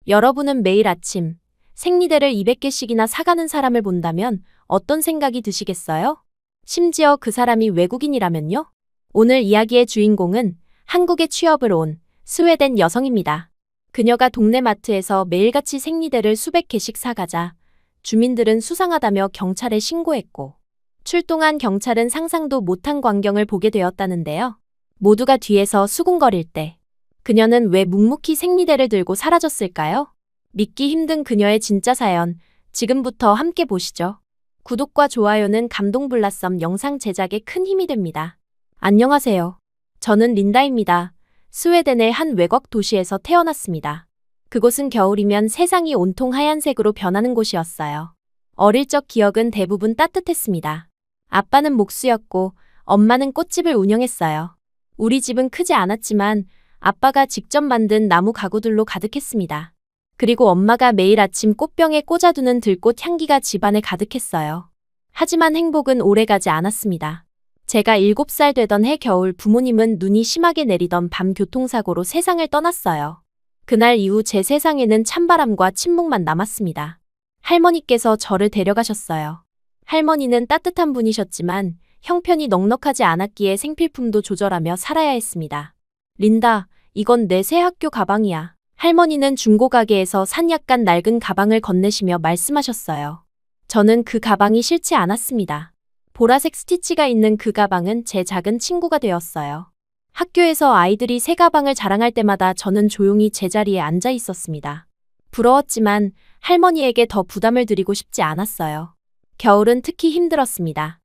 여러분은 매일 아침 생리대를 200개씩이나 사가는 사람을 본다면 어떤 생각이 드시겠어요? 심지어 그 사람이 외국인이라면요? 오늘 이야기의 주인공은 한국에 취업을 온 스웨덴 여성입니다. 그녀가 동네 마트에서 매일같이 생리대를 수백 개씩 사가자 주민들은 수상하다며 경찰에 신고했고 출동한 경찰은 상상도 못한 광경을 보게 되었다는데요. 모두가 뒤에서 수군거릴 때 그녀는 왜 묵묵히 생리대를 들고 사라졌을까요? 믿기 힘든 그녀의 진짜 사연, 지금부터 함께 보시죠. 구독과 좋아요는 감동블라썸 영상 제작에 큰 힘이 됩니다. 안녕하세요. 저는 린다입니다. 스웨덴의 한 외곽 도시에서 태어났습니다. 그곳은 겨울이면 세상이 온통 하얀색으로 변하는 곳이었어요. 어릴 적 기억은 대부분 따뜻했습니다. 아빠는 목수였고 엄마는 꽃집을 운영했어요. 우리 집은 크지 않았지만 아빠가 직접 만든 나무 가구들로 가득했습니다. 그리고 엄마가 매일 아침 꽃병에 꽂아두는 들꽃 향기가 집안에 가득했어요. 하지만 행복은 오래가지 않았습니다. 제가 7살 되던 해 겨울 부모님은 눈이 심하게 내리던 밤 교통사고로 세상을 떠났어요. 그날 이후 제 세상에는 찬바람과 침묵만 남았습니다. 할머니께서 저를 데려가셨어요. 할머니는 따뜻한 분이셨지만 형편이 넉넉하지 않았기에 생필품도 조절하며 살아야 했습니다. 린다, 이건 내 새 학교 가방이야. 할머니는 중고가게에서 산 약간 낡은 가방을 건네시며 말씀하셨어요. 저는 그 가방이 싫지 않았습니다. 보라색 스티치가 있는 그 가방은 제 작은 친구가 되었어요. 학교에서 아이들이 새 가방을 자랑할 때마다 저는 조용히 제자리에 앉아 있었습니다. 부러웠지만 할머니에게 더 부담을 드리고 싶지 않았어요. 겨울은 특히 힘들었습니다.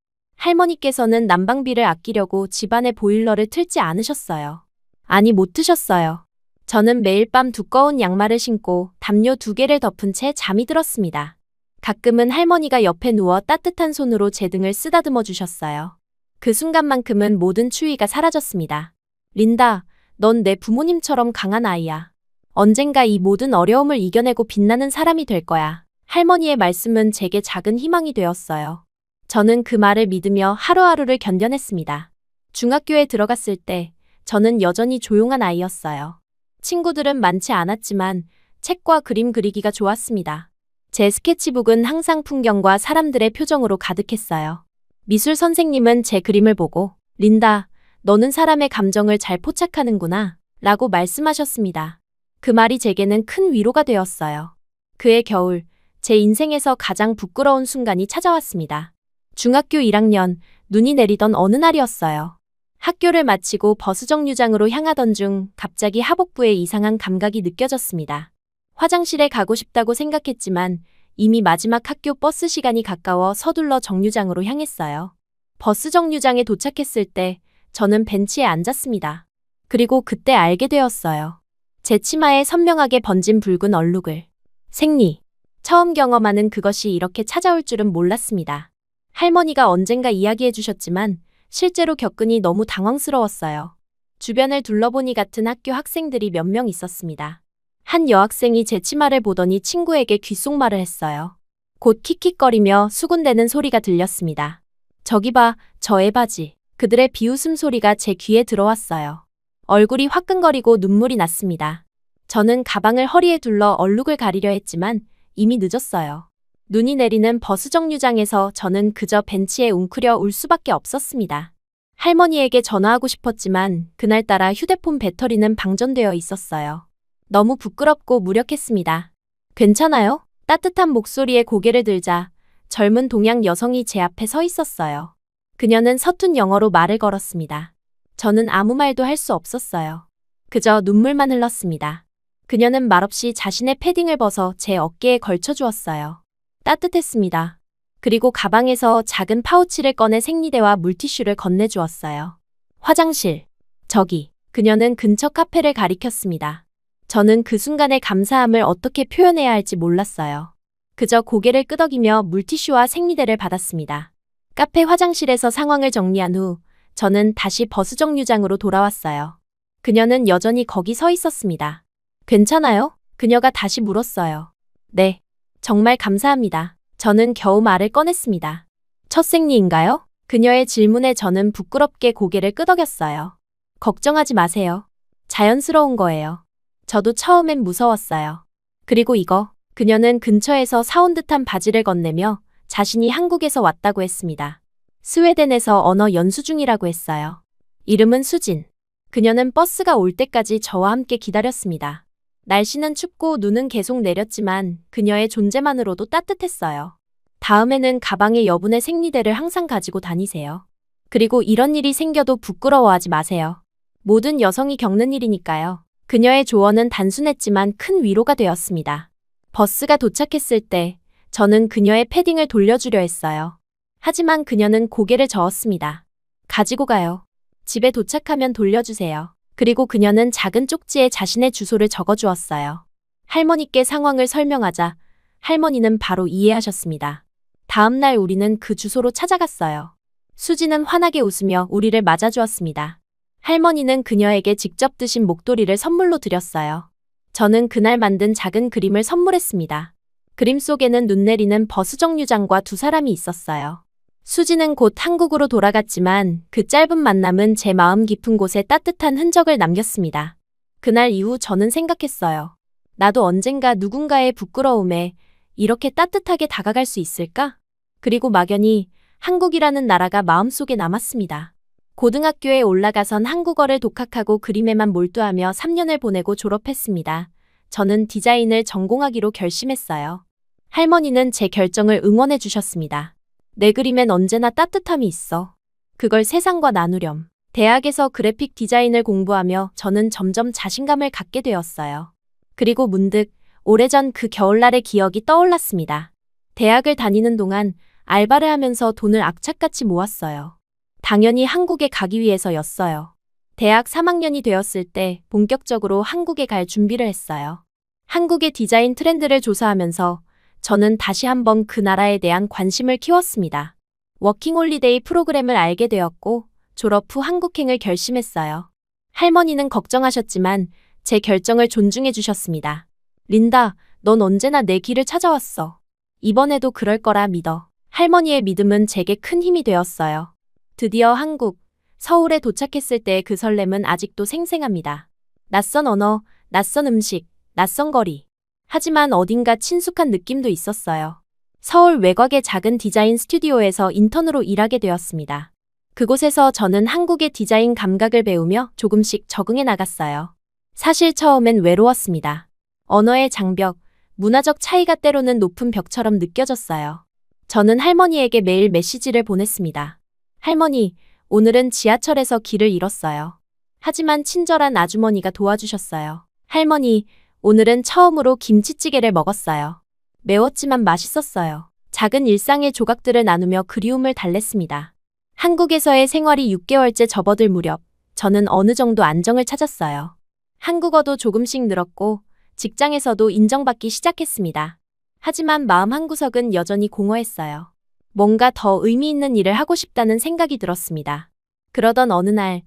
할머니께서는 난방비를 아끼려고 집안의 보일러를 틀지 않으셨어요. 아니, 못 트셨어요. 저는 매일 밤 두꺼운 양말을 신고 담요 2개를 덮은 채 잠이 들었습니다. 가끔은 할머니가 옆에 누워 따뜻한 손으로 제 등을 쓰다듬어 주셨어요. 그 순간만큼은 모든 추위가 사라졌습니다. 린다, 넌 내 부모님처럼 강한 아이야. 언젠가 이 모든 어려움을 이겨내고 빛나는 사람이 될 거야. 할머니의 말씀은 제게 작은 희망이 되었어요. 저는 그 말을 믿으며 하루하루를 견뎌냈습니다. 중학교에 들어갔을 때 저는 여전히 조용한 아이였어요. 친구들은 많지 않았지만 책과 그림 그리기가 좋았습니다. 제 스케치북은 항상 풍경과 사람들의 표정으로 가득했어요. 미술 선생님은 제 그림을 보고 린다, 너는 사람의 감정을 잘 포착하는구나 라고 말씀하셨습니다. 그 말이 제게는 큰 위로가 되었어요. 그해 겨울, 제 인생에서 가장 부끄러운 순간이 찾아왔습니다. 중학교 1학년, 눈이 내리던 어느 날이었어요. 학교를 마치고 버스 정류장으로 향하던 중 갑자기 하복부에 이상한 감각이 느껴졌습니다. 화장실에 가고 싶다고 생각했지만 이미 마지막 학교 버스 시간이 가까워 서둘러 정류장으로 향했어요. 버스 정류장에 도착했을 때 저는 벤치에 앉았습니다. 그리고 그때 알게 되었어요. 제 치마에 선명하게 번진 붉은 얼룩을. 생리. 처음 경험하는 그것이 이렇게 찾아올 줄은 몰랐습니다. 할머니가 언젠가 이야기해 주셨지만 실제로 겪으니 너무 당황스러웠어요. 주변을 둘러보니 같은 학교 학생들이 몇 명 있었습니다. 한 여학생이 제 치마를 보더니 친구에게 귓속말을 했어요. 곧 킥킥거리며 수군대는 소리가 들렸습니다. 저기 봐, 저의 바지. 그들의 비웃음 소리가 제 귀에 들어왔어요. 얼굴이 화끈거리고 눈물이 났습니다. 저는 가방을 허리에 둘러 얼룩을 가리려 했지만 이미 늦었어요. 눈이 내리는 버스 정류장에서 저는 그저 벤치에 웅크려 울 수밖에 없었습니다. 할머니에게 전화하고 싶었지만 그날따라 휴대폰 배터리는 방전되어 있었어요. 너무 부끄럽고 무력했습니다. 괜찮아요? 따뜻한 목소리에 고개를 들자 젊은 동양 여성이 제 앞에 서 있었어요. 그녀는 서툰 영어로 말을 걸었습니다. 저는 아무 말도 할 수 없었어요. 그저 눈물만 흘렀습니다. 그녀는 말없이 자신의 패딩을 벗어 제 어깨에 걸쳐 주었어요. 따뜻했습니다. 그리고 가방에서 작은 파우치를 꺼내 생리대와 물티슈를 건네주었어요. 화장실. 저기. 그녀는 근처 카페를 가리켰습니다. 저는 그 순간의 감사함을 어떻게 표현해야 할지 몰랐어요. 그저 고개를 끄덕이며 물티슈와 생리대를 받았습니다. 카페 화장실에서 상황을 정리한 후 저는 다시 버스 정류장으로 돌아왔어요. 그녀는 여전히 거기 서 있었습니다. 괜찮아요? 그녀가 다시 물었어요. 네. 정말 감사합니다. 저는 겨우 말을 꺼냈습니다. 첫 생리인가요? 그녀의 질문에 저는 부끄럽게 고개를 끄덕였어요. 걱정하지 마세요. 자연스러운 거예요. 저도 처음엔 무서웠어요. 그리고 이거. 그녀는 근처에서 사온 듯한 바지를 건네며 자신이 한국에서 왔다고 했습니다. 스웨덴에서 언어 연수 중이라고 했어요. 이름은 수진. 그녀는 버스가 올 때까지 저와 함께 기다렸습니다. 날씨는 춥고 눈은 계속 내렸지만 그녀의 존재만으로도 따뜻했어요. 다음에는 가방에 여분의 생리대를 항상 가지고 다니세요. 그리고 이런 일이 생겨도 부끄러워하지 마세요. 모든 여성이 겪는 일이니까요. 그녀의 조언은 단순했지만 큰 위로가 되었습니다. 버스가 도착했을 때 저는 그녀의 패딩을 돌려주려 했어요. 하지만 그녀는 고개를 저었습니다. 가지고 가요. 집에 도착하면 돌려주세요. 그리고 그녀는 작은 쪽지에 자신의 주소를 적어주었어요. 할머니께 상황을 설명하자 할머니는 바로 이해하셨습니다. 다음 날 우리는 그 주소로 찾아갔어요. 수지는 환하게 웃으며 우리를 맞아주었습니다. 할머니는 그녀에게 직접 드신 목도리를 선물로 드렸어요. 저는 그날 만든 작은 그림을 선물했습니다. 그림 속에는 눈 내리는 버스 정류장과 두 사람이 있었어요. 수지는 곧 한국으로 돌아갔지만 그 짧은 만남은 제 마음 깊은 곳에 따뜻한 흔적을 남겼습니다. 그날 이후 저는 생각했어요. 나도 언젠가 누군가의 부끄러움에 이렇게 따뜻하게 다가갈 수 있을까? 그리고 막연히 한국이라는 나라가 마음속에 남았습니다. 고등학교에 올라가선 한국어를 독학하고 그림에만 몰두하며 3년을 보내고 졸업했습니다. 저는 디자인을 전공하기로 결심했어요. 할머니는 제 결정을 응원해 주셨습니다. 내 그림엔 언제나 따뜻함이 있어. 그걸 세상과 나누렴. 대학에서 그래픽 디자인을 공부하며 저는 점점 자신감을 갖게 되었어요. 그리고 문득 오래전 그 겨울날의 기억이 떠올랐습니다. 대학을 다니는 동안 알바를 하면서 돈을 악착같이 모았어요. 당연히 한국에 가기 위해서였어요. 대학 3학년이 되었을 때 본격적으로 한국에 갈 준비를 했어요. 한국의 디자인 트렌드를 조사하면서 저는 다시 한번 그 나라에 대한 관심을 키웠습니다. 워킹홀리데이 프로그램을 알게 되었고 졸업 후 한국행을 결심했어요. 할머니는 걱정하셨지만 제 결정을 존중해 주셨습니다. 린다, 넌 언제나 내 길을 찾아왔어. 이번에도 그럴 거라 믿어. 할머니의 믿음은 제게 큰 힘이 되었어요. 드디어 한국, 서울에 도착했을 때의 그 설렘은 아직도 생생합니다. 낯선 언어, 낯선 음식, 낯선 거리. 하지만 어딘가 친숙한 느낌도 있었어요. 서울 외곽의 작은 디자인 스튜디오에서 인턴으로 일하게 되었습니다. 그곳에서 저는 한국의 디자인 감각을 배우며 조금씩 적응해 나갔어요. 사실 처음엔 외로웠습니다. 언어의 장벽, 문화적 차이가 때로는 높은 벽처럼 느껴졌어요. 저는 할머니에게 매일 메시지를 보냈습니다. 할머니, 오늘은 지하철에서 길을 잃었어요. 하지만 친절한 아주머니가 도와주셨어요. 할머니, 오늘은 처음으로 김치찌개를 먹었어요. 매웠지만 맛있었어요. 작은 일상의 조각들을 나누며 그리움을 달랬습니다. 한국에서의 생활이 6개월째 접어들 무렵, 저는 어느 정도 안정을 찾았어요. 한국어도 조금씩 늘었고, 직장에서도 인정받기 시작했습니다. 하지만 마음 한구석은 여전히 공허했어요. 뭔가 더 의미 있는 일을 하고 싶다는 생각이 들었습니다. 그러던 어느 날,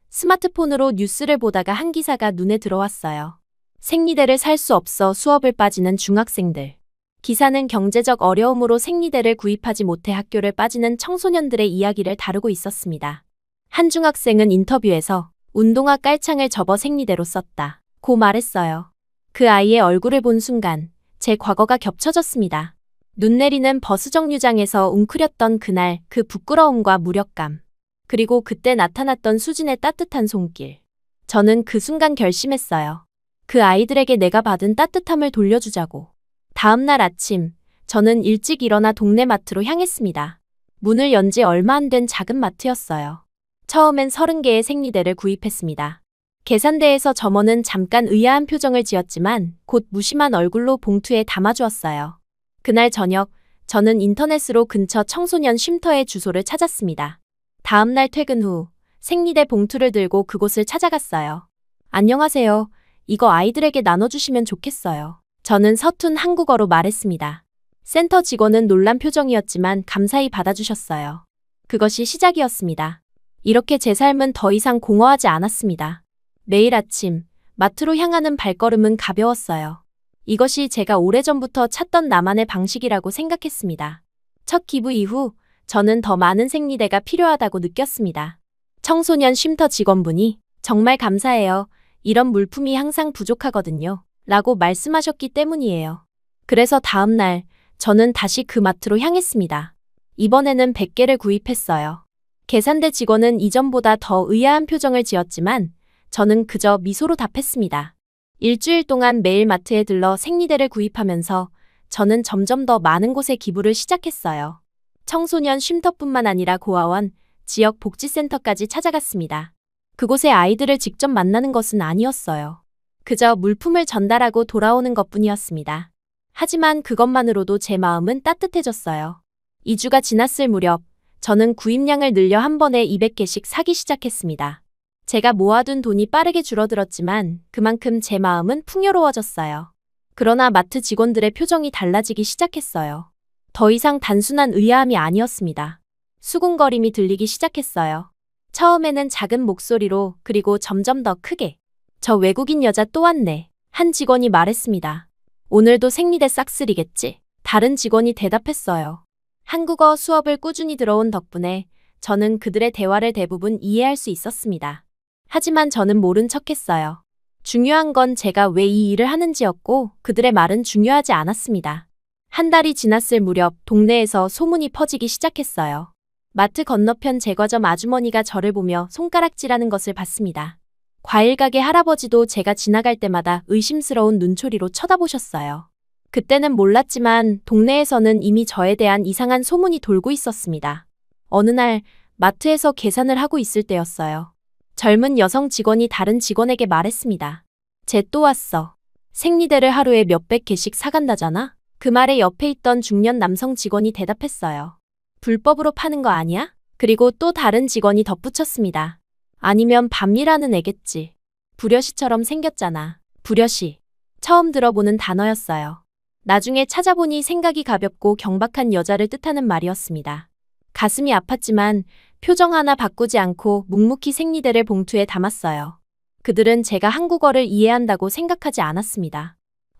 스마트폰으로 뉴스를 보다가 한 기사가 눈에 들어왔어요. 생리대를 살 수 없어 수업을 빠지는 중학생들. 기사는 경제적 어려움으로 생리대를 구입하지 못해 학교를 빠지는 청소년들의 이야기를 다루고 있었습니다. 한 중학생은 인터뷰에서 운동화 깔창을 접어 생리대로 썼다 고 말했어요. 그 아이의 얼굴을 본 순간 제 과거가 겹쳐졌습니다. 눈 내리는 버스 정류장에서 웅크렸던 그날 그 부끄러움과 무력감. 그리고 그때 나타났던 수진의 따뜻한 손길. 저는 그 순간 결심했어요. 그 아이들에게 내가 받은 따뜻함을 돌려주자고. 다음 날 아침, 저는 일찍 일어나 동네 마트로 향했습니다. 문을 연 지 얼마 안 된 작은 마트였어요. 처음엔 30개의 생리대를 구입했습니다. 계산대에서 점원은 잠깐 의아한 표정을 지었지만 곧 무심한 얼굴로 봉투에 담아주었어요. 그날 저녁, 저는 인터넷으로 근처 청소년 쉼터의 주소를 찾았습니다. 다음 날 퇴근 후 생리대 봉투를 들고 그곳을 찾아갔어요. 안녕하세요. 이거 아이들에게 나눠주시면 좋겠어요. 저는 서툰 한국어로 말했습니다. 센터 직원은 놀란 표정이었지만 감사히 받아주셨어요. 그것이 시작이었습니다. 이렇게 제 삶은 더 이상 공허하지 않았습니다. 매일 아침, 마트로 향하는 발걸음은 가벼웠어요. 이것이 제가 오래전부터 찾던 나만의 방식이라고 생각했습니다. 첫 기부 이후 저는 더 많은 생리대가 필요하다고 느꼈습니다. 청소년 쉼터 직원분이 정말 감사해요. 이런 물품이 항상 부족하거든요. 라고 말씀하셨기 때문이에요. 그래서 다음 날 저는 다시 그 마트로 향했습니다. 이번에는 100개를 구입했어요. 계산대 직원은 이전보다 더 의아한 표정을 지었지만 저는 그저 미소로 답했습니다. 일주일 동안 매일 마트에 들러 생리대를 구입하면서 저는 점점 더 많은 곳에 기부를 시작했어요. 청소년 쉼터뿐만 아니라 고아원, 지역 복지센터까지 찾아갔습니다. 그곳에 아이들을 직접 만나는 것은 아니었어요. 그저 물품을 전달하고 돌아오는 것뿐이었습니다. 하지만 그것만으로도 제 마음은 따뜻해졌어요. 2주가 지났을 무렵 저는 구입량을 늘려 한 번에 200개씩 사기 시작했습니다. 제가 모아둔 돈이 빠르게 줄어들었지만 그만큼 제 마음은 풍요로워졌어요. 그러나 마트 직원들의 표정이 달라지기 시작했어요. 더 이상 단순한 의아함이 아니었습니다. 수군거림이 들리기 시작했어요. 처음에는 작은 목소리로, 그리고 점점 더 크게. 저 외국인 여자 또 왔네. 한 직원이 말했습니다. 오늘도 생리대 싹쓸이겠지? 다른 직원이 대답했어요. 한국어 수업을 꾸준히 들어온 덕분에 저는 그들의 대화를 대부분 이해할 수 있었습니다. 하지만 저는 모른 척했어요. 중요한 건 제가 왜 이 일을 하는지였고 그들의 말은 중요하지 않았습니다. 한 달이 지났을 무렵 동네에서 소문이 퍼지기 시작했어요. 마트 건너편 제과점 아주머니가 저를 보며 손가락질하는 것을 봤습니다. 과일 가게 할아버지도 제가 지나갈 때마다 의심스러운 눈초리로 쳐다보셨어요. 그때는 몰랐지만 동네에서는 이미 저에 대한 이상한 소문이 돌고 있었습니다. 어느 날 마트에서 계산을 하고 있을 때였어요. 젊은 여성 직원이 다른 직원에게 말했습니다. 쟤 또 왔어. 생리대를 하루에 몇백 개씩 사간다잖아? 그 말에 옆에 있던 중년 남성 직원이 대답했어요. 불법으로 파는 거 아니야? 그리고 또 다른 직원이 덧붙였습니다. 아니면 밤일하는 애겠지. 불려시처럼 생겼잖아. 불려시. 처음 들어보는 단어였어요. 나중에 찾아보니 생각이 가볍고 경박한 여자를 뜻하는 말이었습니다. 가슴이 아팠지만 표정 하나 바꾸지 않고 묵묵히 생리대를 봉투에 담았어요. 그들은 제가 한국어를 이해한다고 생각하지 않았습니다.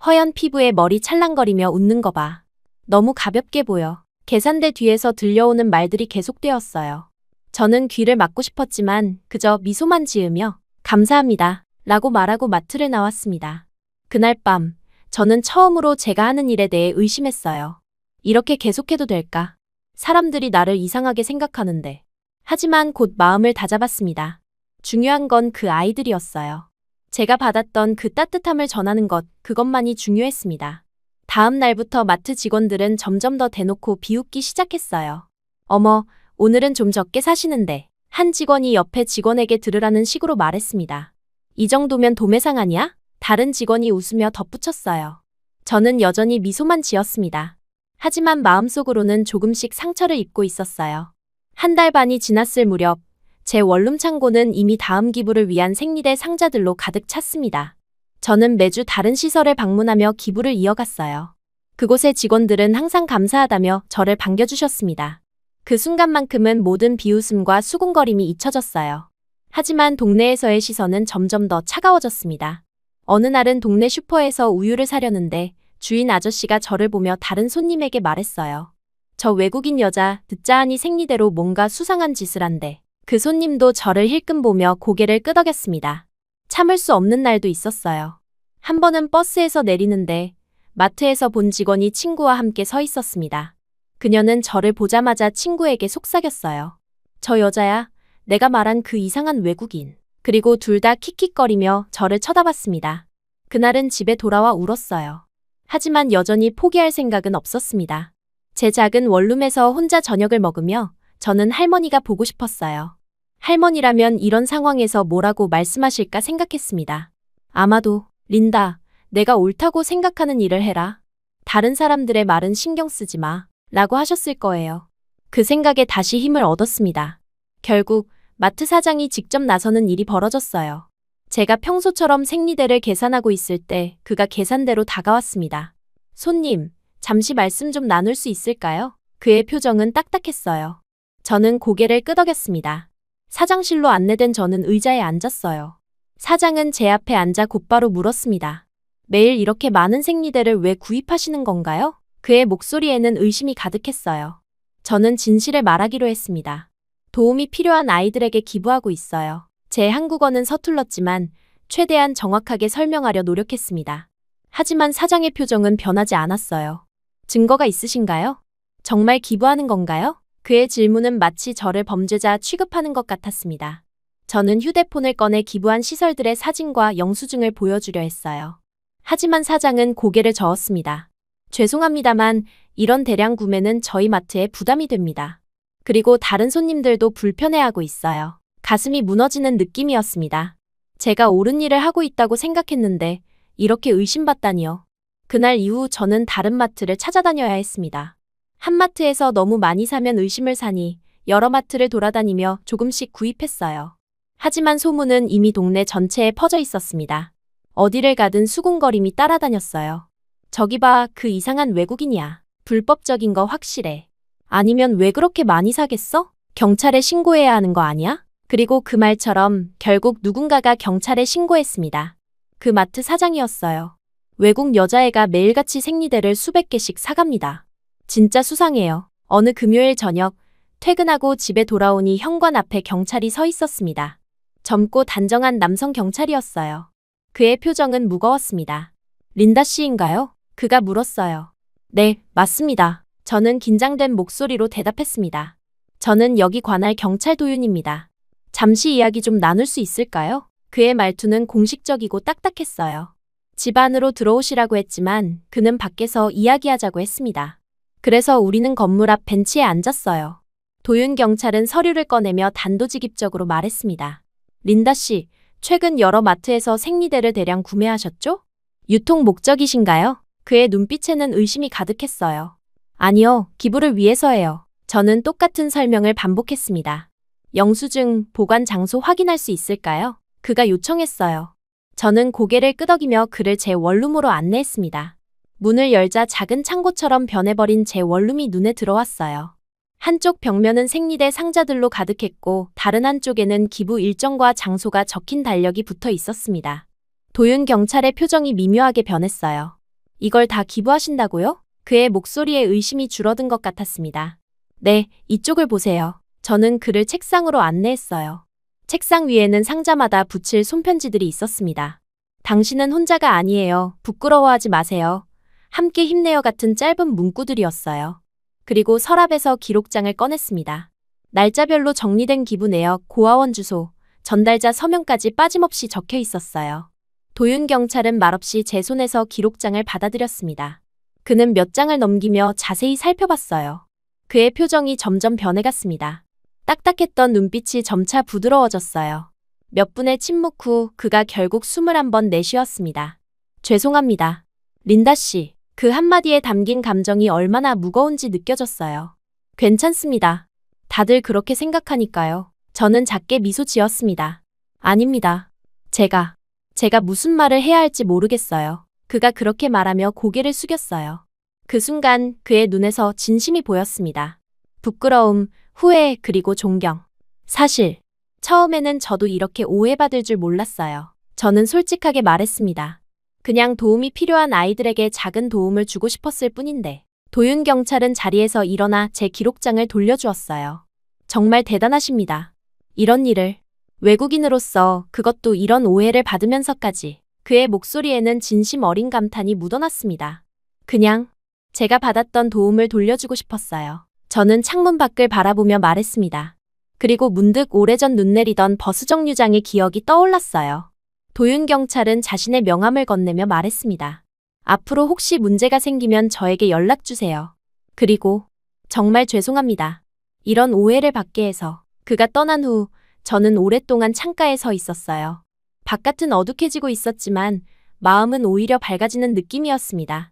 허연 피부에 머리 찰랑거리며 웃는 거 봐. 너무 가볍게 보여. 계산대 뒤에서 들려오는 말들이 계속되었어요. 저는 귀를 막고 싶었지만 그저 미소만 지으며 감사합니다 라고 말하고 마트를 나왔습니다. 그날 밤 저는 처음으로 제가 하는 일에 대해 의심했어요. 이렇게 계속해도 될까? 사람들이 나를 이상하게 생각하는데. 하지만 곧 마음을 다잡았습니다. 중요한 건 그 아이들이었어요. 제가 받았던 그 따뜻함을 전하는 것, 그것만이 중요했습니다. 다음 날부터 마트 직원들은 점점 더 대놓고 비웃기 시작했어요. 어머, 오늘은 좀 적게 사시는데. 한 직원이 옆에 직원에게 들으라는 식으로 말했습니다. 이 정도면 도매상 아니야? 다른 직원이 웃으며 덧붙였어요. 저는 여전히 미소만 지었습니다. 하지만 마음속으로는 조금씩 상처를 입고 있었어요. 한 달 반이 지났을 무렵 제 원룸 창고는 이미 다음 기부를 위한 생리대 상자들로 가득 찼습니다. 저는 매주 다른 시설을 방문하며 기부를 이어갔어요. 그곳의 직원들은 항상 감사하다며 저를 반겨주셨습니다. 그 순간만큼은 모든 비웃음과 수군거림이 잊혀졌어요. 하지만 동네에서의 시선은 점점 더 차가워졌습니다. 어느 날은 동네 슈퍼에서 우유를 사려는데 주인 아저씨가 저를 보며 다른 손님에게 말했어요. 저 외국인 여자 듣자 하니 생리대로 뭔가 수상한 짓을 한대. 그 손님도 저를 힐끔 보며 고개를 끄덕였습니다. 참을 수 없는 날도 있었어요. 한 번은 버스에서 내리는데 마트에서 본 직원이 친구와 함께 서 있었습니다. 그녀는 저를 보자마자 친구에게 속삭였어요. 저 여자야. 내가 말한 그 이상한 외국인. 그리고 둘 다 킥킥거리며 저를 쳐다봤습니다. 그날은 집에 돌아와 울었어요. 하지만 여전히 포기할 생각은 없었습니다. 제 작은 원룸에서 혼자 저녁을 먹으며 저는 할머니가 보고 싶었어요. 할머니라면 이런 상황에서 뭐라고 말씀하실까 생각했습니다. 아마도 린다, 내가 옳다고 생각하는 일을 해라. 다른 사람들의 말은 신경 쓰지 마. 라고 하셨을 거예요. 그 생각에 다시 힘을 얻었습니다. 결국 마트 사장이 직접 나서는 일이 벌어졌어요. 제가 평소처럼 생리대를 계산하고 있을 때 그가 계산대로 다가왔습니다. 손님, 잠시 말씀 좀 나눌 수 있을까요? 그의 표정은 딱딱했어요. 저는 고개를 끄덕였습니다. 사장실로 안내된 저는 의자에 앉았어요. 사장은 제 앞에 앉아 곧바로 물었습니다. 매일 이렇게 많은 생리대를 왜 구입하시는 건가요? 그의 목소리에는 의심이 가득했어요. 저는 진실을 말하기로 했습니다. 도움이 필요한 아이들에게 기부하고 있어요. 제 한국어는 서툴렀지만 최대한 정확하게 설명하려 노력했습니다. 하지만 사장의 표정은 변하지 않았어요. 증거가 있으신가요? 정말 기부하는 건가요? 그의 질문은 마치 저를 범죄자 취급하는 것 같았습니다. 저는 휴대폰을 꺼내 기부한 시설들의 사진과 영수증을 보여주려 했어요. 하지만 사장은 고개를 저었습니다. 죄송합니다만 이런 대량 구매는 저희 마트에 부담이 됩니다. 그리고 다른 손님들도 불편해하고 있어요. 가슴이 무너지는 느낌이었습니다. 제가 옳은 일을 하고 있다고 생각했는데 이렇게 의심받다니요. 그날 이후 저는 다른 마트를 찾아다녀야 했습니다. 한 마트에서 너무 많이 사면 의심을 사니 여러 마트를 돌아다니며 조금씩 구입했어요. 하지만 소문은 이미 동네 전체에 퍼져 있었습니다. 어디를 가든 수군거림이 따라다녔어요. 저기 봐, 그 이상한 외국인이야. 불법적인 거 확실해. 아니면 왜 그렇게 많이 사겠어? 경찰에 신고해야 하는 거 아니야? 그리고 그 말처럼 결국 누군가가 경찰에 신고했습니다. 그 마트 사장이었어요. 외국 여자애가 매일같이 생리대를 수백 개씩 사갑니다. 진짜 수상해요. 어느 금요일 저녁 퇴근하고 집에 돌아오니 현관 앞에 경찰이 서 있었습니다. 젊고 단정한 남성 경찰이었어요. 그의 표정은 무거웠습니다. 린다 씨인가요? 그가 물었어요. 네, 맞습니다. 저는 긴장된 목소리로 대답했습니다. 저는 여기 관할 경찰 도윤입니다. 잠시 이야기 좀 나눌 수 있을까요? 그의 말투는 공식적이고 딱딱했어요. 집 안으로 들어오시라고 했지만 그는 밖에서 이야기하자고 했습니다. 그래서 우리는 건물 앞 벤치에 앉았어요. 도윤 경찰은 서류를 꺼내며 단도직입적으로 말했습니다. 린다 씨, 최근 여러 마트에서 생리대를 대량 구매하셨죠? 유통 목적이신가요? 그의 눈빛에는 의심이 가득했어요. 아니요, 기부를 위해서예요. 저는 똑같은 설명을 반복했습니다. 영수증, 보관 장소 확인할 수 있을까요? 그가 요청했어요. 저는 고개를 끄덕이며 그를 제 원룸으로 안내했습니다. 문을 열자 작은 창고처럼 변해버린 제 원룸이 눈에 들어왔어요. 한쪽 벽면은 생리대 상자들로 가득했고 다른 한쪽에는 기부 일정과 장소가 적힌 달력이 붙어 있었습니다. 도윤 경찰의 표정이 미묘하게 변했어요. 이걸 다 기부하신다고요? 그의 목소리에 의심이 줄어든 것 같았습니다. 네, 이쪽을 보세요. 저는 그를 책상으로 안내했어요. 책상 위에는 상자마다 붙일 손편지들이 있었습니다. 당신은 혼자가 아니에요. 부끄러워하지 마세요. 함께 힘내요 같은 짧은 문구들이었어요. 그리고 서랍에서 기록장을 꺼냈습니다. 날짜별로 정리된 기부 내역, 고아원 주소, 전달자 서명까지 빠짐없이 적혀 있었어요. 도윤 경찰은 말없이 제 손에서 기록장을 받아들였습니다. 그는 몇 장을 넘기며 자세히 살펴봤어요. 그의 표정이 점점 변해갔습니다. 딱딱했던 눈빛이 점차 부드러워졌어요. 몇 분의 침묵 후 그가 결국 숨을 한번 내쉬었습니다. 죄송합니다. 린다 씨. 그 한마디에 담긴 감정이 얼마나 무거운지 느껴졌어요. 괜찮습니다. 다들 그렇게 생각하니까요. 저는 작게 미소 지었습니다. 아닙니다. 제가 무슨 말을 해야 할지 모르겠어요. 그가 그렇게 말하며 고개를 숙였어요. 그 순간 그의 눈에서 진심이 보였습니다. 부끄러움, 후회, 그리고 존경. 사실 처음에는 저도 이렇게 오해받을 줄 몰랐어요. 저는 솔직하게 말했습니다. 그냥 도움이 필요한 아이들에게 작은 도움을 주고 싶었을 뿐인데. 도윤 경찰은 자리에서 일어나 제 기록장을 돌려주었어요. 정말 대단하십니다. 이런 일을. 외국인으로서 그것도 이런 오해를 받으면서까지. 그의 목소리에는 진심 어린 감탄이 묻어났습니다. 그냥 제가 받았던 도움을 돌려주고 싶었어요. 저는 창문 밖을 바라보며 말했습니다. 그리고 문득 오래전 눈 내리던 버스정류장의 기억이 떠올랐어요. 도윤 경찰은 자신의 명함을 건네며 말했습니다. 앞으로 혹시 문제가 생기면 저에게 연락 주세요. 그리고 정말 죄송합니다. 이런 오해를 받게 해서. 그가 떠난 후 저는 오랫동안 창가에 서 있었어요. 바깥은 어둑해지고 있었지만 마음은 오히려 밝아지는 느낌이었습니다.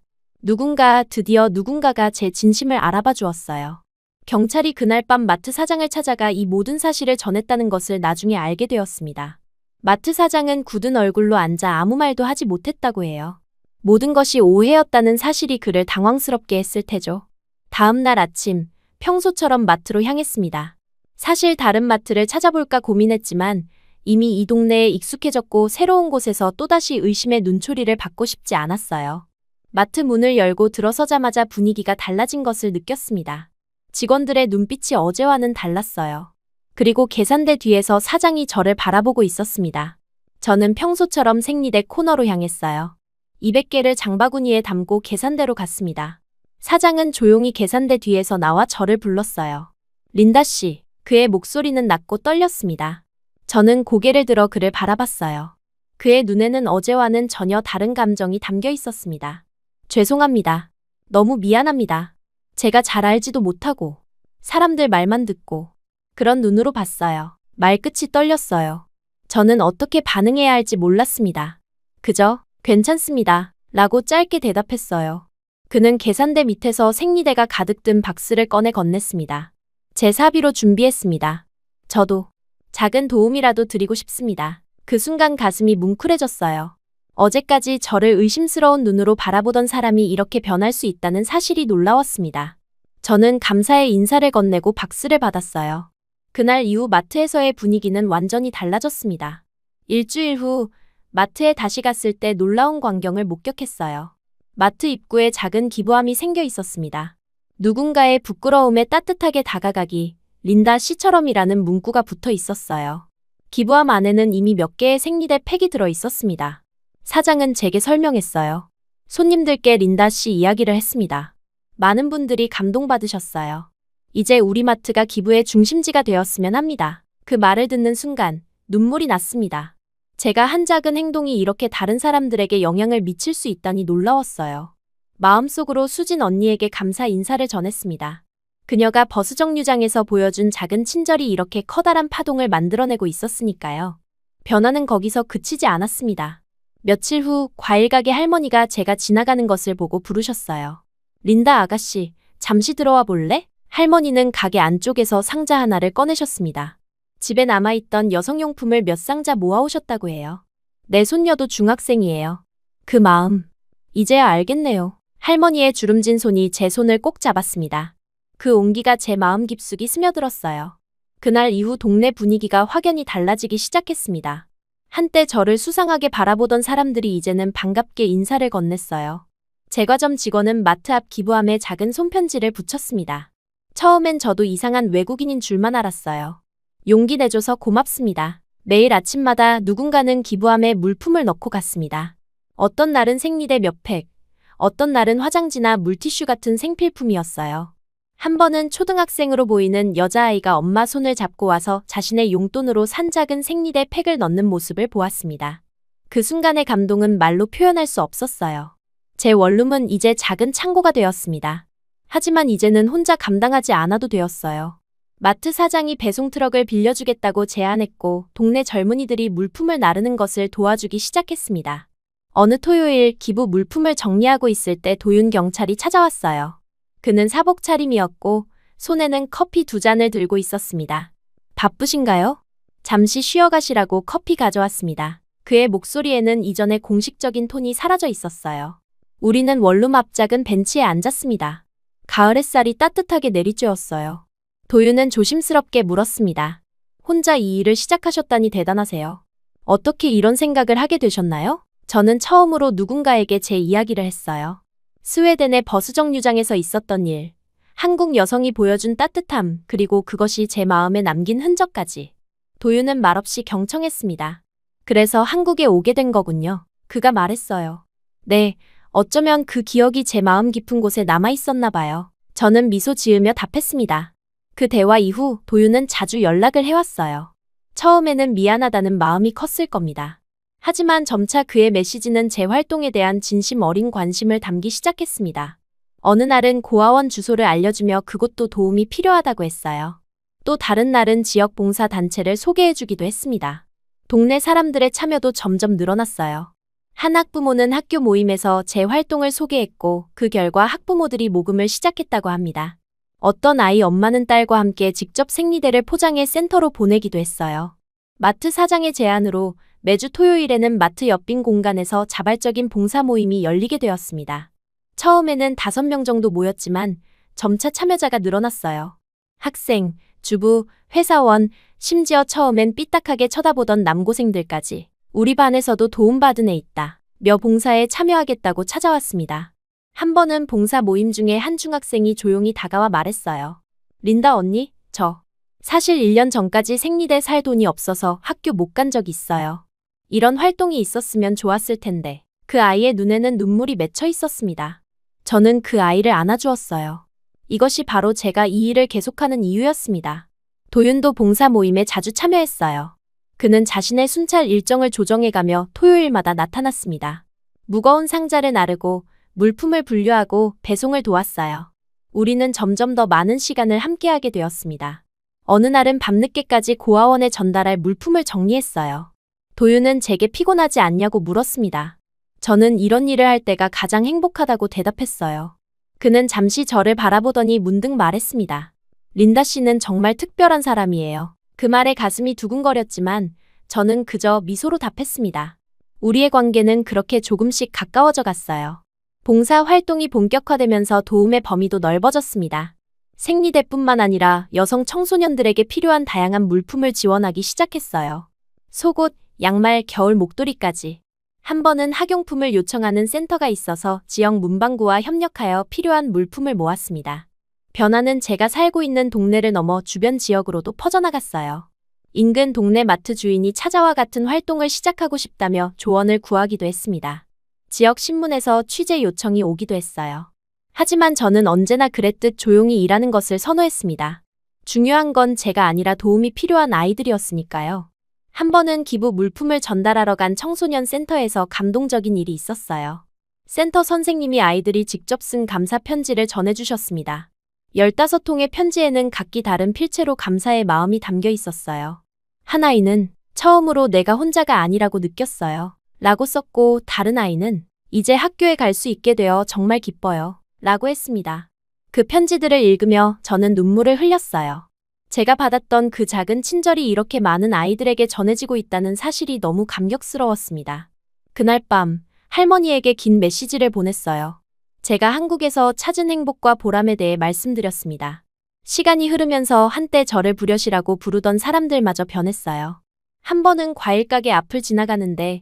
드디어 누군가가 제 진심을 알아봐 주었어요. 경찰이 그날 밤 마트 사장을 찾아가 이 모든 사실을 전했다는 것을 나중에 알게 되었습니다. 마트 사장은 굳은 얼굴로 앉아 아무 말도 하지 못했다고 해요. 모든 것이 오해였다는 사실이 그를 당황스럽게 했을 테죠. 다음 날 아침, 평소처럼 마트로 향했습니다. 사실 다른 마트를 찾아볼까 고민했지만 이미 이 동네에 익숙해졌고 새로운 곳에서 또다시 의심의 눈초리를 받고 싶지 않았어요. 마트 문을 열고 들어서자마자 분위기가 달라진 것을 느꼈습니다. 직원들의 눈빛이 어제와는 달랐어요. 그리고 계산대 뒤에서 사장이 저를 바라보고 있었습니다. 저는 평소처럼 생리대 코너로 향했어요. 200개를 장바구니에 담고 계산대로 갔습니다. 사장은 조용히 계산대 뒤에서 나와 저를 불렀어요. 린다 씨. 그의 목소리는 낮고 떨렸습니다. 저는 고개를 들어 그를 바라봤어요. 그의 눈에는 어제와는 전혀 다른 감정이 담겨 있었습니다. 죄송합니다. 너무 미안합니다. 제가 잘 알지도 못하고 사람들 말만 듣고 그런 눈으로 봤어요. 말끝이 떨렸어요. 저는 어떻게 반응해야 할지 몰랐습니다. 그저 괜찮습니다. 라고 짧게 대답했어요. 그는 계산대 밑에서 생리대가 가득 든 박스를 꺼내 건넸습니다. 제 사비로 준비했습니다. 저도 작은 도움이라도 드리고 싶습니다. 그 순간 가슴이 뭉클해졌어요. 어제까지 저를 의심스러운 눈으로 바라보던 사람이 이렇게 변할 수 있다는 사실이 놀라웠습니다. 저는 감사의 인사를 건네고 박스를 받았어요. 그날 이후 마트에서의 분위기는 완전히 달라졌습니다. 일주일 후 마트에 다시 갔을 때 놀라운 광경을 목격했어요. 마트 입구에 작은 기부함이 생겨 있었습니다. 누군가의 부끄러움에 따뜻하게 다가가기, 린다 씨처럼이라는 문구가 붙어 있었어요. 기부함 안에는 이미 몇 개의 생리대 팩이 들어 있었습니다. 사장은 제게 설명했어요. 손님들께 린다 씨 이야기를 했습니다. 많은 분들이 감동받으셨어요. 이제 우리 마트가 기부의 중심지가 되었으면 합니다. 그 말을 듣는 순간 눈물이 났습니다. 제가 한 작은 행동이 이렇게 다른 사람들에게 영향을 미칠 수 있다니 놀라웠어요. 마음속으로 수진 언니에게 감사 인사를 전했습니다. 그녀가 버스 정류장에서 보여준 작은 친절이 이렇게 커다란 파동을 만들어내고 있었으니까요. 변화는 거기서 그치지 않았습니다. 며칠 후 과일 가게 할머니가 제가 지나가는 것을 보고 부르셨어요. 린다 아가씨, 잠시 들어와 볼래? 할머니는 가게 안쪽에서 상자 하나를 꺼내셨습니다. 집에 남아있던 여성용품을 몇 상자 모아오셨다고 해요. 내 손녀도 중학생이에요. 그 마음, 이제야 알겠네요. 할머니의 주름진 손이 제 손을 꼭 잡았습니다. 그 온기가 제 마음 깊숙이 스며들었어요. 그날 이후 동네 분위기가 확연히 달라지기 시작했습니다. 한때 저를 수상하게 바라보던 사람들이 이제는 반갑게 인사를 건넸어요. 제과점 직원은 마트 앞 기부함에 작은 손편지를 붙였습니다. 처음엔 저도 이상한 외국인인 줄만 알았어요. 용기 내줘서 고맙습니다. 매일 아침마다 누군가는 기부함에 물품을 넣고 갔습니다. 어떤 날은 생리대 몇 팩, 어떤 날은 화장지나 물티슈 같은 생필품이었어요. 한 번은 초등학생으로 보이는 여자아이가 엄마 손을 잡고 와서 자신의 용돈으로 산 작은 생리대 팩을 넣는 모습을 보았습니다. 그 순간의 감동은 말로 표현할 수 없었어요. 제 원룸은 이제 작은 창고가 되었습니다. 하지만 이제는 혼자 감당하지 않아도 되었어요. 마트 사장이 배송 트럭을 빌려주겠다고 제안했고 동네 젊은이들이 물품을 나르는 것을 도와주기 시작했습니다. 어느 토요일 기부 물품을 정리하고 있을 때 도윤 경찰이 찾아왔어요. 그는 사복 차림이었고 손에는 커피 2잔을 들고 있었습니다. 바쁘신가요? 잠시 쉬어 가시라고 커피 가져왔습니다. 그의 목소리에는 이전의 공식적인 톤이 사라져 있었어요. 우리는 원룸 앞 작은 벤치에 앉았습니다. 가을 햇살이 따뜻하게 내리쬐었어요. 도윤은 조심스럽게 물었습니다. 혼자 이 일을 시작하셨다니 대단하세요. 어떻게 이런 생각을 하게 되셨나요? 저는 처음으로 누군가에게 제 이야기를 했어요. 스웨덴의 버스 정류장에서 있었던 일, 한국 여성이 보여준 따뜻함, 그리고 그것이 제 마음에 남긴 흔적까지. 도윤은 말없이 경청했습니다. 그래서 한국에 오게 된 거군요. 그가 말했어요. 네, 어쩌면 그 기억이 제 마음 깊은 곳에 남아있었나 봐요. 저는 미소 지으며 답했습니다. 그 대화 이후 도윤은 자주 연락을 해왔어요. 처음에는 미안하다는 마음이 컸을 겁니다. 하지만 점차 그의 메시지는 제 활동에 대한 진심 어린 관심을 담기 시작했습니다. 어느 날은 고아원 주소를 알려주며 그곳도 도움이 필요하다고 했어요. 또 다른 날은 지역 봉사 단체를 소개해주기도 했습니다. 동네 사람들의 참여도 점점 늘어났어요. 한 학부모는 학교 모임에서 제 활동을 소개했고 그 결과 학부모들이 모금을 시작했다고 합니다. 어떤 아이 엄마는 딸과 함께 직접 생리대를 포장해 센터로 보내기도 했어요. 마트 사장의 제안으로 매주 토요일에는 마트 옆 빈 공간에서 자발적인 봉사 모임이 열리게 되었습니다. 처음에는 5명 정도 모였지만 점차 참여자가 늘어났어요. 학생, 주부, 회사원, 심지어 처음엔 삐딱하게 쳐다보던 남고생들까지 우리 반에서도 도움받은 애 있다. 며 봉사에 참여하겠다고 찾아왔습니다. 한 번은 봉사 모임 중에 한 중학생이 조용히 다가와 말했어요. 린다 언니, 저 사실 1년 전까지 생리대 살 돈이 없어서 학교 못 간 적이 있어요. 이런 활동이 있었으면 좋았을 텐데. 그 아이의 눈에는 눈물이 맺혀 있었습니다. 저는 그 아이를 안아주었어요. 이것이 바로 제가 이 일을 계속하는 이유였습니다. 도윤도 봉사 모임에 자주 참여했어요. 그는 자신의 순찰 일정을 조정해가며 토요일마다 나타났습니다. 무거운 상자를 나르고 물품을 분류하고 배송을 도왔어요. 우리는 점점 더 많은 시간을 함께하게 되었습니다. 어느 날은 밤늦게까지 고아원에 전달할 물품을 정리했어요. 도윤은 제게 피곤하지 않냐고 물었습니다. 저는 이런 일을 할 때가 가장 행복하다고 대답했어요. 그는 잠시 저를 바라보더니 문득 말했습니다. 린다 씨는 정말 특별한 사람이에요. 그 말에 가슴이 두근거렸지만 저는 그저 미소로 답했습니다. 우리의 관계는 그렇게 조금씩 가까워져 갔어요. 봉사 활동이 본격화되면서 도움의 범위도 넓어졌습니다. 생리대뿐만 아니라 여성 청소년들에게 필요한 다양한 물품을 지원하기 시작했어요. 속옷, 양말, 겨울 목도리까지. 한 번은 학용품을 요청하는 센터가 있어서 지역 문방구와 협력하여 필요한 물품을 모았습니다. 변화는 제가 살고 있는 동네를 넘어 주변 지역으로도 퍼져나갔어요. 인근 동네 마트 주인이 찾아와 같은 활동을 시작하고 싶다며 조언을 구하기도 했습니다. 지역 신문에서 취재 요청이 오기도 했어요. 하지만 저는 언제나 그랬듯 조용히 일하는 것을 선호했습니다. 중요한 건 제가 아니라 도움이 필요한 아이들이었으니까요. 한 번은 기부 물품을 전달하러 간 청소년 센터에서 감동적인 일이 있었어요. 센터 선생님이 아이들이 직접 쓴 감사 편지를 전해주셨습니다. 15통의 편지에는 각기 다른 필체로 감사의 마음이 담겨 있었어요. 한 아이는 처음으로 내가 혼자가 아니라고 느꼈어요. 라고 썼고 다른 아이는 이제 학교에 갈 수 있게 되어 정말 기뻐요. 라고 했습니다. 그 편지들을 읽으며 저는 눈물을 흘렸어요. 제가 받았던 그 작은 친절이 이렇게 많은 아이들에게 전해지고 있다는 사실이 너무 감격스러웠습니다. 그날 밤 할머니에게 긴 메시지를 보냈어요. 제가 한국에서 찾은 행복과 보람에 대해 말씀드렸습니다. 시간이 흐르면서 한때 저를 부려시라고 부르던 사람들마저 변했어요. 한 번은 과일가게 앞을 지나가는데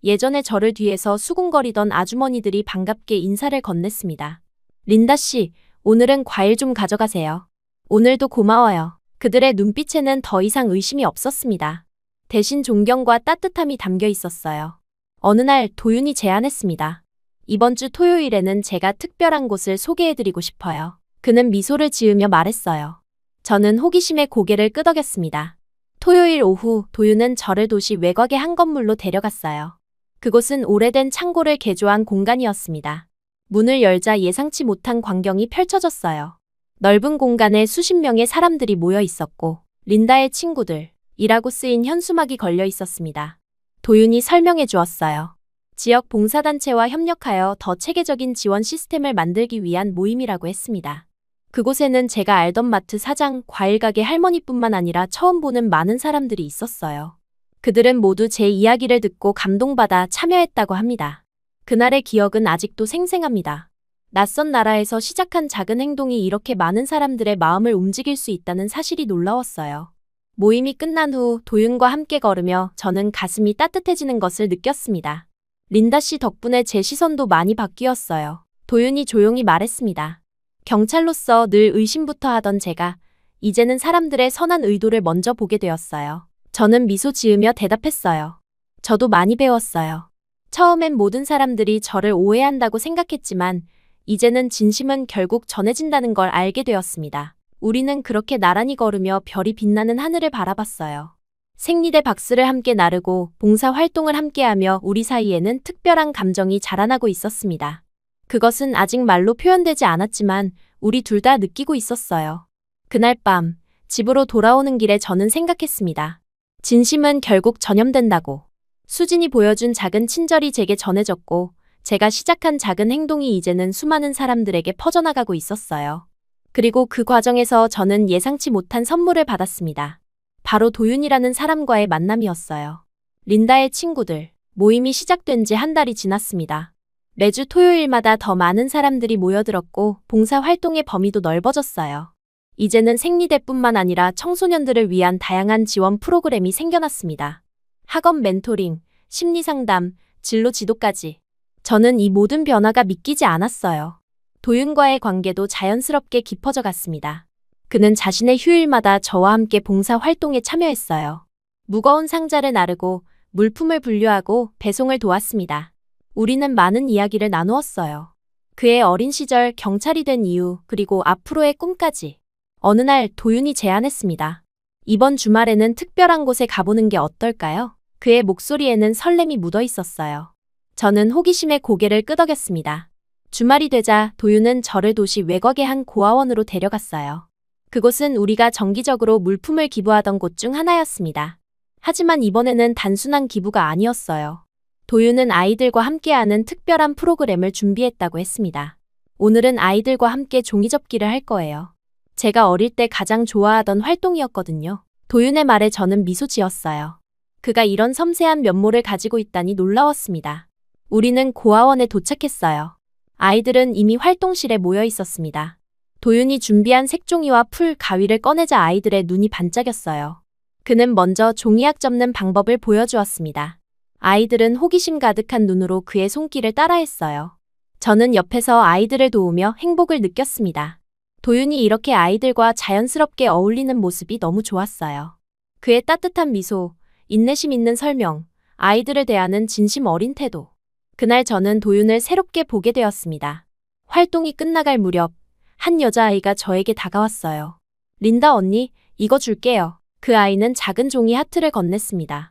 예전에 저를 뒤에서 수군거리던 아주머니들이 반갑게 인사를 건넸습니다. 린다 씨, 오늘은 과일 좀 가져가세요. 오늘도 고마워요. 그들의 눈빛에는 더 이상 의심이 없었습니다. 대신 존경과 따뜻함이 담겨 있었어요. 어느 날 도윤이 제안했습니다. 이번 주 토요일에는 제가 특별한 곳을 소개해드리고 싶어요. 그는 미소를 지으며 말했어요. 저는 호기심에 고개를 끄덕였습니다. 토요일 오후 도윤은 저를 도시 외곽의 한 건물로 데려갔어요. 그곳은 오래된 창고를 개조한 공간이었습니다. 문을 열자 예상치 못한 광경이 펼쳐졌어요. 넓은 공간에 수십 명의 사람들이 모여 있었고 린다의 친구들이라고 쓰인 현수막이 걸려 있었습니다. 도윤이 설명해 주었어요. 지역 봉사단체와 협력하여 더 체계적인 지원 시스템을 만들기 위한 모임이라고 했습니다. 그곳에는 제가 알던 마트 사장, 과일가게 할머니뿐만 아니라 처음 보는 많은 사람들이 있었어요. 그들은 모두 제 이야기를 듣고 감동받아 참여했다고 합니다. 그날의 기억은 아직도 생생합니다. 낯선 나라에서 시작한 작은 행동이 이렇게 많은 사람들의 마음을 움직일 수 있다는 사실이 놀라웠어요. 모임이 끝난 후 도윤과 함께 걸으며 저는 가슴이 따뜻해지는 것을 느꼈습니다. 린다 씨 덕분에 제 시선도 많이 바뀌었어요. 도윤이 조용히 말했습니다. 경찰로서 늘 의심부터 하던 제가 이제는 사람들의 선한 의도를 먼저 보게 되었어요. 저는 미소 지으며 대답했어요. 저도 많이 배웠어요. 처음엔 모든 사람들이 저를 오해한다고 생각했지만 이제는 진심은 결국 전해진다는 걸 알게 되었습니다. 우리는 그렇게 나란히 걸으며 별이 빛나는 하늘을 바라봤어요. 생리대 박스를 함께 나르고 봉사활동을 함께하며 우리 사이에는 특별한 감정이 자라나고 있었습니다. 그것은 아직 말로 표현되지 않았지만 우리 둘 다 느끼고 있었어요. 그날 밤 집으로 돌아오는 길에 저는 생각했습니다. 진심은 결국 전염된다고. 수진이 보여준 작은 친절이 제게 전해졌고 제가 시작한 작은 행동이 이제는 수많은 사람들에게 퍼져나가고 있었어요. 그리고 그 과정에서 저는 예상치 못한 선물을 받았습니다. 바로 도윤이라는 사람과의 만남이었어요. 린다의 친구들, 모임이 시작된 지 한 달이 지났습니다. 매주 토요일마다 더 많은 사람들이 모여들었고 봉사활동의 범위도 넓어졌어요. 이제는 생리대뿐만 아니라 청소년들을 위한 다양한 지원 프로그램이 생겨났습니다. 학업 멘토링, 심리상담, 진로 지도까지. 저는 이 모든 변화가 믿기지 않았어요. 도윤과의 관계도 자연스럽게 깊어져 갔습니다. 그는 자신의 휴일마다 저와 함께 봉사활동에 참여했어요. 무거운 상자를 나르고 물품을 분류하고 배송을 도왔습니다. 우리는 많은 이야기를 나누었어요. 그의 어린 시절, 경찰이 된 이유, 그리고 앞으로의 꿈까지. 어느 날 도윤이 제안했습니다. 이번 주말에는 특별한 곳에 가보는 게 어떨까요? 그의 목소리에는 설렘이 묻어 있었어요. 저는 호기심에 고개를 끄덕였습니다. 주말이 되자 도윤은 저를 도시 외곽의 한 고아원으로 데려갔어요. 그곳은 우리가 정기적으로 물품을 기부하던 곳 중 하나였습니다. 하지만 이번에는 단순한 기부가 아니었어요. 도윤은 아이들과 함께하는 특별한 프로그램을 준비했다고 했습니다. 오늘은 아이들과 함께 종이접기를 할 거예요. 제가 어릴 때 가장 좋아하던 활동이었거든요. 도윤의 말에 저는 미소 지었어요. 그가 이런 섬세한 면모를 가지고 있다니 놀라웠습니다. 우리는 고아원에 도착했어요. 아이들은 이미 활동실에 모여 있었습니다. 도윤이 준비한 색종이와 풀, 가위를 꺼내자 아이들의 눈이 반짝였어요. 그는 먼저 종이약 접는 방법을 보여주었습니다. 아이들은 호기심 가득한 눈으로 그의 손길을 따라했어요. 저는 옆에서 아이들을 도우며 행복을 느꼈습니다. 도윤이 이렇게 아이들과 자연스럽게 어울리는 모습이 너무 좋았어요. 그의 따뜻한 미소, 인내심 있는 설명, 아이들을 대하는 진심 어린 태도. 그날 저는 도윤을 새롭게 보게 되었습니다. 활동이 끝나갈 무렵 한 여자아이가 저에게 다가왔어요. 린다 언니, 이거 줄게요. 그 아이는 작은 종이 하트를 건넸습니다.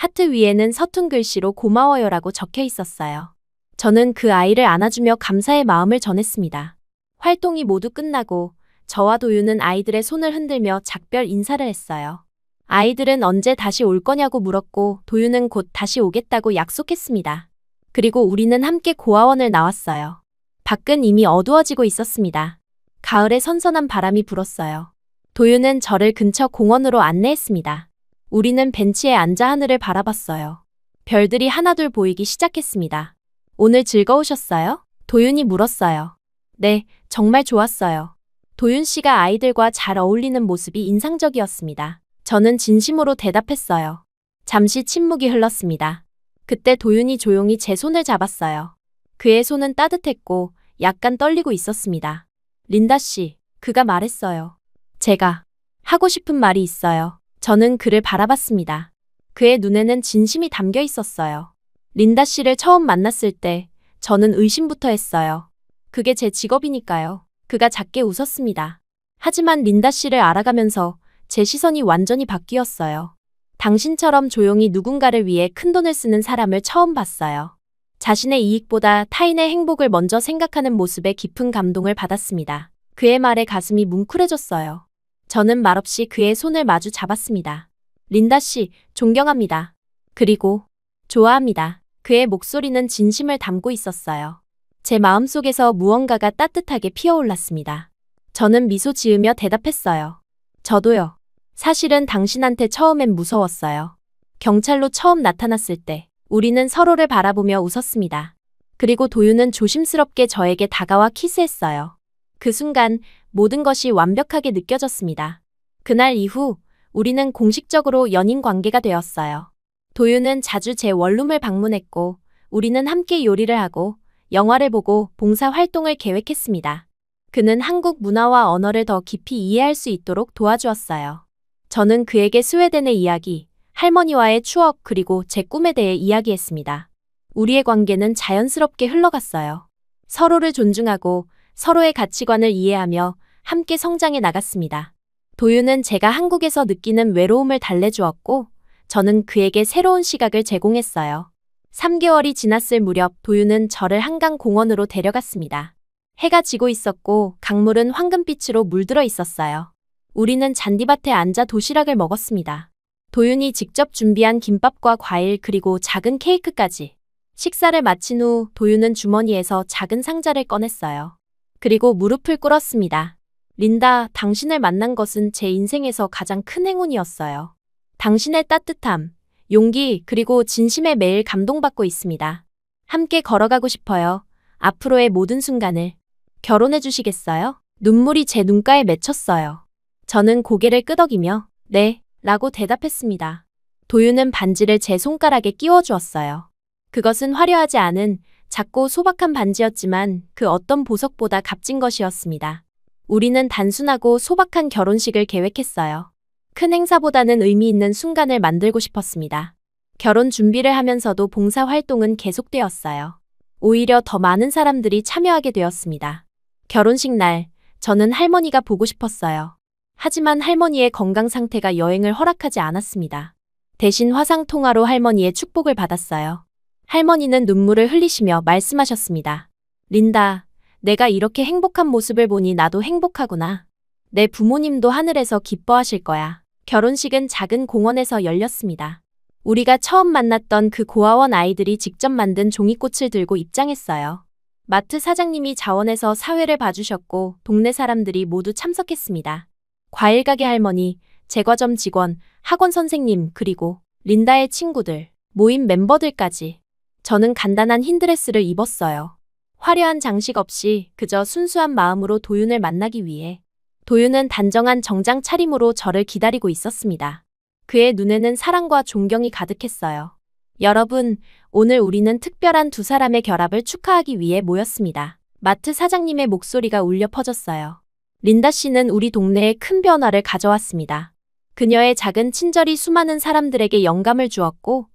하트 위에는 서툰 글씨로 고마워요라고 적혀 있었어요. 저는 그 아이를 안아주며 감사의 마음을 전했습니다. 활동이 모두 끝나고 저와 도윤은 아이들의 손을 흔들며 작별 인사를 했어요. 아이들은 언제 다시 올 거냐고 물었고 도윤은 곧 다시 오겠다고 약속했습니다. 그리고 우리는 함께 고아원을 나왔어요. 밖은 이미 어두워지고 있었습니다. 가을의 선선한 바람이 불었어요. 도윤은 저를 근처 공원으로 안내했습니다. 우리는 벤치에 앉아 하늘을 바라봤어요. 별들이 하나둘 보이기 시작했습니다. 오늘 즐거우셨어요? 도윤이 물었어요. 네, 정말 좋았어요. 도윤 씨가 아이들과 잘 어울리는 모습이 인상적이었습니다. 저는 진심으로 대답했어요. 잠시 침묵이 흘렀습니다. 그때 도윤이 조용히 제 손을 잡았어요. 그의 손은 따뜻했고 약간 떨리고 있었습니다. 린다 씨, 그가 말했어요. 제가 하고 싶은 말이 있어요. 저는 그를 바라봤습니다. 그의 눈에는 진심이 담겨 있었어요. 린다 씨를 처음 만났을 때 저는 의심부터 했어요. 그게 제 직업이니까요. 그가 작게 웃었습니다. 하지만 린다 씨를 알아가면서 제 시선이 완전히 바뀌었어요. 당신처럼 조용히 누군가를 위해 큰돈을 쓰는 사람을 처음 봤어요. 자신의 이익보다 타인의 행복을 먼저 생각하는 모습에 깊은 감동을 받았습니다. 그의 말에 가슴이 뭉클해졌어요. 저는 말없이 그의 손을 마주 잡았습니다. 린다 씨, 존경합니다. 그리고 좋아합니다. 그의 목소리는 진심을 담고 있었어요. 제 마음속에서 무언가가 따뜻하게 피어올랐습니다. 저는 미소 지으며 대답했어요. 저도요. 사실은 당신한테 처음엔 무서웠어요. 경찰로 처음 나타났을 때 우리는 서로를 바라보며 웃었습니다. 그리고 도윤은 조심스럽게 저에게 다가와 키스했어요. 그 순간 모든 것이 완벽하게 느껴졌습니다. 그날 이후 우리는 공식적으로 연인 관계가 되었어요. 도윤은 자주 제 원룸을 방문했고 우리는 함께 요리를 하고 영화를 보고 봉사활동을 계획했습니다. 그는 한국 문화와 언어를 더 깊이 이해할 수 있도록 도와주었어요. 저는 그에게 스웨덴의 이야기, 할머니와의 추억 그리고 제 꿈에 대해 이야기했습니다. 우리의 관계는 자연스럽게 흘러갔어요. 서로를 존중하고 서로의 가치관을 이해하며 함께 성장해 나갔습니다. 도윤은 제가 한국에서 느끼는 외로움을 달래주었고 저는 그에게 새로운 시각을 제공했어요. 3개월이 지났을 무렵 도윤은 저를 한강 공원으로 데려갔습니다. 해가 지고 있었고 강물은 황금빛으로 물들어 있었어요. 우리는 잔디밭에 앉아 도시락을 먹었습니다. 도윤이 직접 준비한 김밥과 과일 그리고 작은 케이크까지. 식사를 마친 후 도윤은 주머니에서 작은 상자를 꺼냈어요. 그리고 무릎을 꿇었습니다. 린다, 당신을 만난 것은 제 인생에서 가장 큰 행운이었어요. 당신의 따뜻함, 용기 그리고 진심에 매일 감동받고 있습니다. 함께 걸어가고 싶어요. 앞으로의 모든 순간을. 결혼해 주시겠어요? 눈물이 제 눈가에 맺혔어요. 저는 고개를 끄덕이며 네, 라고 대답했습니다. 도윤은 반지를 제 손가락에 끼워주었어요. 그것은 화려하지 않은 작고 소박한 반지였지만 그 어떤 보석보다 값진 것이었습니다. 우리는 단순하고 소박한 결혼식을 계획했어요. 큰 행사보다는 의미 있는 순간을 만들고 싶었습니다. 결혼 준비를 하면서도 봉사활동은 계속되었어요. 오히려 더 많은 사람들이 참여하게 되었습니다. 결혼식 날, 저는 할머니가 보고 싶었어요. 하지만 할머니의 건강 상태가 여행을 허락하지 않았습니다. 대신 화상 통화로 할머니의 축복을 받았어요. 할머니는 눈물을 흘리시며 말씀하셨습니다. 린다, 내가 이렇게 행복한 모습을 보니 나도 행복하구나. 내 부모님도 하늘에서 기뻐하실 거야. 결혼식은 작은 공원에서 열렸습니다. 우리가 처음 만났던 그 고아원 아이들이 직접 만든 종이꽃을 들고 입장했어요. 마트 사장님이 자원해서 사회를 봐주셨고 동네 사람들이 모두 참석했습니다. 과일 가게 할머니, 제과점 직원, 학원 선생님, 그리고 린다의 친구들, 모임 멤버들까지. 저는 간단한 흰 드레스를 입었어요. 화려한 장식 없이 그저 순수한 마음으로 도윤을 만나기 위해. 도윤은 단정한 정장 차림으로 저를 기다리고 있었습니다. 그의 눈에는 사랑과 존경이 가득했어요. 여러분, 오늘 우리는 특별한 두 사람의 결합을 축하하기 위해 모였습니다. 마트 사장님의 목소리가 울려 퍼졌어요. 린다 씨는 우리 동네에 큰 변화를 가져왔습니다. 그녀의 작은 친절이 수많은 사람들에게 영감을 주었고,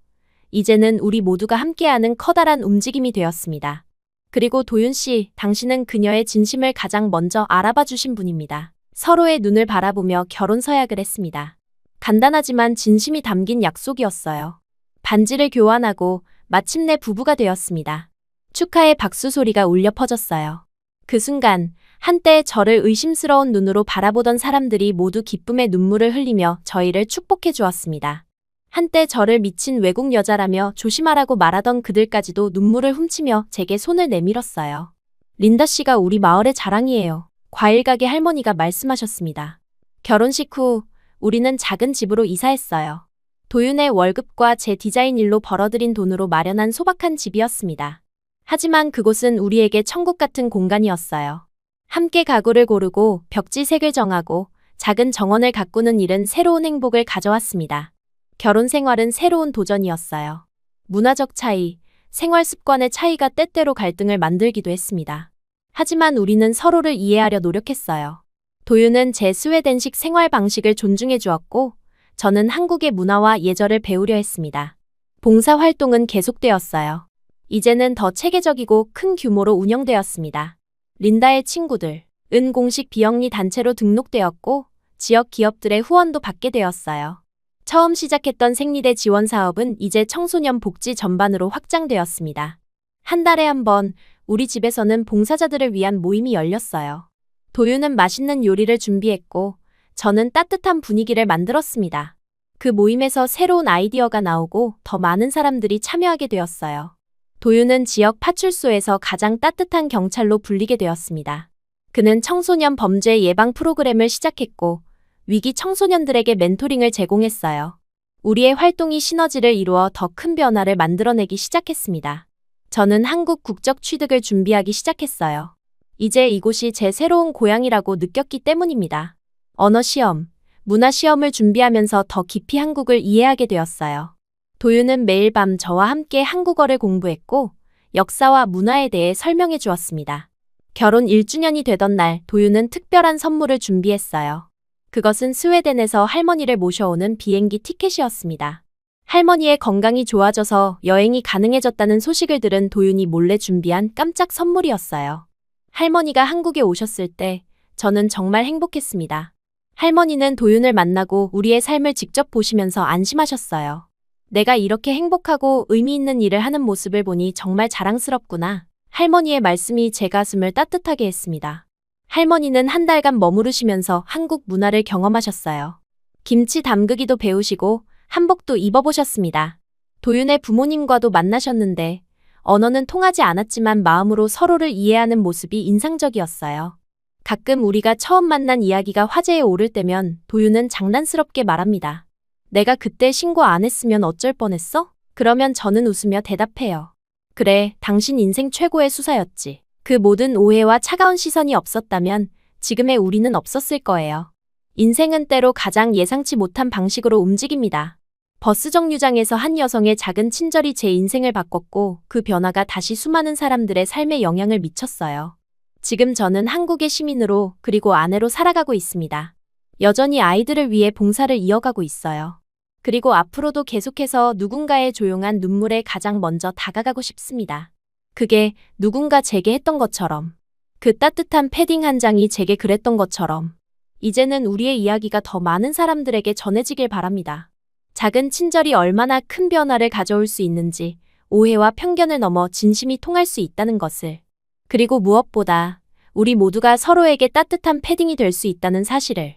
이제는 우리 모두가 함께하는 커다란 움직임이 되었습니다. 그리고 도윤 씨, 당신은 그녀의 진심을 가장 먼저 알아봐 주신 분입니다. 서로의 눈을 바라보며 결혼 서약을 했습니다. 간단하지만 진심이 담긴 약속이었어요. 반지를 교환하고 마침내 부부가 되었습니다. 축하의 박수 소리가 울려 퍼졌어요. 그 순간 한때 저를 의심스러운 눈으로 바라보던 사람들이 모두 기쁨의 눈물을 흘리며 저희를 축복해 주었습니다. 한때 저를 미친 외국 여자라며 조심하라고 말하던 그들까지도 눈물을 훔치며 제게 손을 내밀었어요. 린다 씨가 우리 마을의 자랑이에요. 과일 가게 할머니가 말씀하셨습니다. 결혼식 후 우리는 작은 집으로 이사했어요. 도윤의 월급과 제 디자인 일로 벌어들인 돈으로 마련한 소박한 집이었습니다. 하지만 그곳은 우리에게 천국 같은 공간이었어요. 함께 가구를 고르고 벽지색을 정하고 작은 정원을 가꾸는 일은 새로운 행복을 가져왔습니다. 결혼 생활은 새로운 도전이었어요. 문화적 차이, 생활 습관의 차이가 때때로 갈등을 만들기도 했습니다. 하지만 우리는 서로를 이해하려 노력했어요. 도윤은 제 스웨덴식 생활 방식을 존중해 주었고, 저는 한국의 문화와 예절을 배우려 했습니다. 봉사 활동은 계속되었어요. 이제는 더 체계적이고 큰 규모로 운영되었습니다. 린다의 친구들, 은 공식 비영리 단체로 등록되었고, 지역 기업들의 후원도 받게 되었어요. 처음 시작했던 생리대 지원 사업은 이제 청소년 복지 전반으로 확장되었습니다. 한 달에 한 번 우리 집에서는 봉사자들을 위한 모임이 열렸어요. 도윤은 맛있는 요리를 준비했고 저는 따뜻한 분위기를 만들었습니다. 그 모임에서 새로운 아이디어가 나오고 더 많은 사람들이 참여하게 되었어요. 도윤은 지역 파출소에서 가장 따뜻한 경찰로 불리게 되었습니다. 그는 청소년 범죄 예방 프로그램을 시작했고 위기 청소년들에게 멘토링을 제공했어요. 우리의 활동이 시너지를 이루어 더 큰 변화를 만들어내기 시작했습니다. 저는 한국 국적 취득을 준비하기 시작했어요. 이제 이곳이 제 새로운 고향이라고 느꼈기 때문입니다. 언어 시험, 문화 시험을 준비하면서 더 깊이 한국을 이해하게 되었어요. 도윤은 매일 밤 저와 함께 한국어를 공부했고 역사와 문화에 대해 설명해 주었습니다. 결혼 1주년이 되던 날 도윤은 특별한 선물을 준비했어요. 그것은 스웨덴에서 할머니를 모셔오는 비행기 티켓이었습니다. 할머니의 건강이 좋아져서 여행이 가능해졌다는 소식을 들은 도윤이 몰래 준비한 깜짝 선물이었어요. 할머니가 한국에 오셨을 때 저는 정말 행복했습니다. 할머니는 도윤을 만나고 우리의 삶을 직접 보시면서 안심하셨어요. 내가 이렇게 행복하고 의미 있는 일을 하는 모습을 보니 정말 자랑스럽구나. 할머니의 말씀이 제 가슴을 따뜻하게 했습니다. 할머니는 한 달간 머무르시면서 한국 문화를 경험하셨어요. 김치 담그기도 배우시고 한복도 입어보셨습니다. 도윤의 부모님과도 만나셨는데 언어는 통하지 않았지만 마음으로 서로를 이해하는 모습이 인상적이었어요. 가끔 우리가 처음 만난 이야기가 화제에 오를 때면 도윤은 장난스럽게 말합니다. 내가 그때 신고 안 했으면 어쩔 뻔했어? 그러면 저는 웃으며 대답해요. 그래, 당신 인생 최고의 수사였지. 그 모든 오해와 차가운 시선이 없었다면 지금의 우리는 없었을 거예요. 인생은 때로 가장 예상치 못한 방식으로 움직입니다. 버스 정류장에서 한 여성의 작은 친절이 제 인생을 바꿨고 그 변화가 다시 수많은 사람들의 삶에 영향을 미쳤어요. 지금 저는 한국의 시민으로 그리고 아내로 살아가고 있습니다. 여전히 아이들을 위해 봉사를 이어가고 있어요. 그리고 앞으로도 계속해서 누군가의 조용한 눈물에 가장 먼저 다가가고 싶습니다. 그게 누군가 제게 했던 것처럼. 그 따뜻한 패딩 한 장이 제게 그랬던 것처럼. 이제는 우리의 이야기가 더 많은 사람들에게 전해지길 바랍니다. 작은 친절이 얼마나 큰 변화를 가져올 수 있는지, 오해와 편견을 넘어 진심이 통할 수 있다는 것을. 그리고 무엇보다 우리 모두가 서로에게 따뜻한 패딩이 될 수 있다는 사실을.